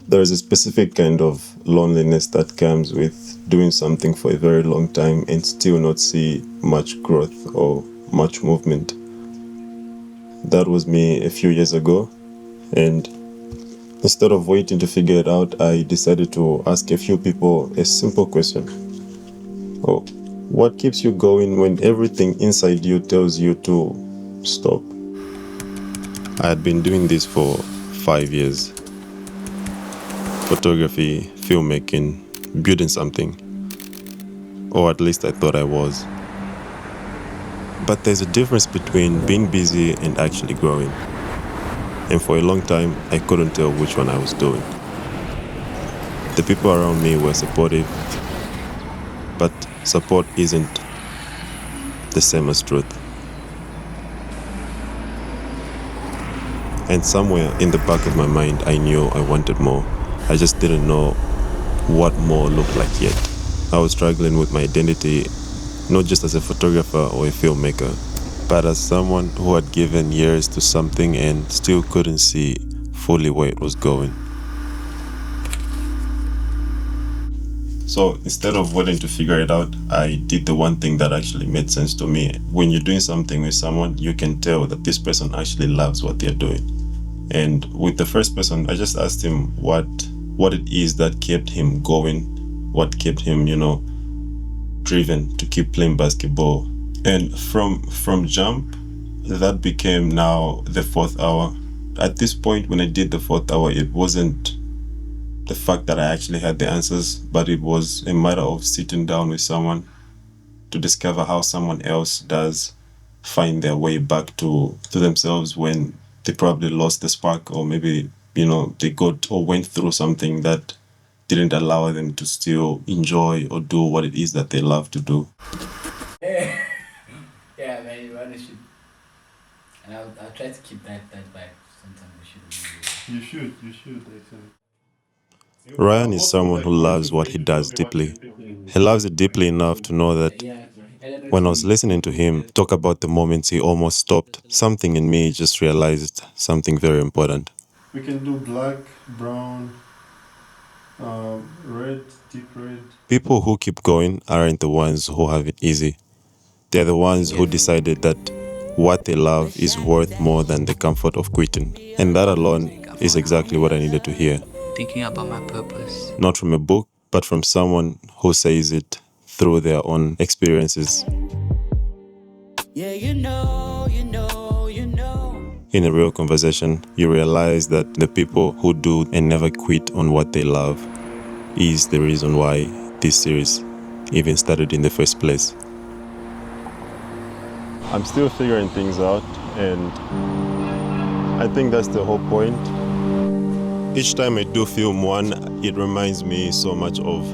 There's a specific kind of loneliness that comes with doing something for a very long time and still not see much growth or much movement. That was me a few years ago, and instead of waiting to figure it out, I decided to ask a few people a simple question. Oh, what keeps you going when everything inside you tells you to stop? I had been doing this for 5 years. Photography, filmmaking, building something. Or at least I thought I was. But there's a difference between being busy and actually growing. And for a long time, I couldn't tell which one I was doing. The people around me were supportive, but support isn't the same as truth. And somewhere in the back of my mind, I knew I wanted more. I just didn't know what more looked like yet. I was struggling with my identity, not just as a photographer or a filmmaker, but as someone who had given years to something and still couldn't see fully where it was going. So instead of waiting to figure it out, I did the one thing that actually made sense to me. When you're doing something with someone, you can tell that this person actually loves what they're doing. And with the first person, I just asked him what it is that kept him going, what kept him, driven to keep playing basketball. And from jump, that became now the 4th hour. At this point, when I did the 4th hour, it wasn't the fact that I actually had the answers, but it was a matter of sitting down with someone to discover how someone else does find their way back to themselves when they probably lost the spark, or maybe, they got or went through something that didn't allow them to still enjoy or do what it is that they love to do. Yeah, man, you really should. And I'll try to keep that vibe. Sometimes we should. You should, actually. Ryan is someone who loves what he does deeply. He loves it deeply enough to know that when I was listening to him talk about the moments he almost stopped, something in me just realized something very important. We can do black, brown, red, deep red. People who keep going aren't the ones who have it easy. They're the ones who decided that what they love is worth more than the comfort of quitting. And that alone is exactly what I needed to hear. Thinking about my purpose. Not from a book, but from someone who says it through their own experiences. Yeah, In a real conversation, you realize that the people who do and never quit on what they love is the reason why this series even started in the first place. I'm still figuring things out, and I think that's the whole point. Each time I do film one, it reminds me so much of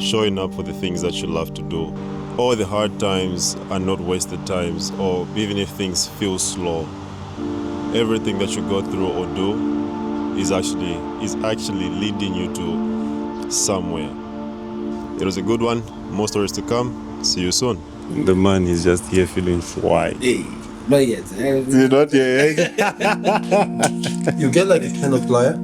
showing up for the things that you love to do. All the hard times are not wasted times, or even if things feel slow, everything that you go through or do is actually leading you to somewhere. It was a good one. More stories to come. See you soon. The man is just here feeling why. Hey, not yet. You're not here. You get like a kind of plier?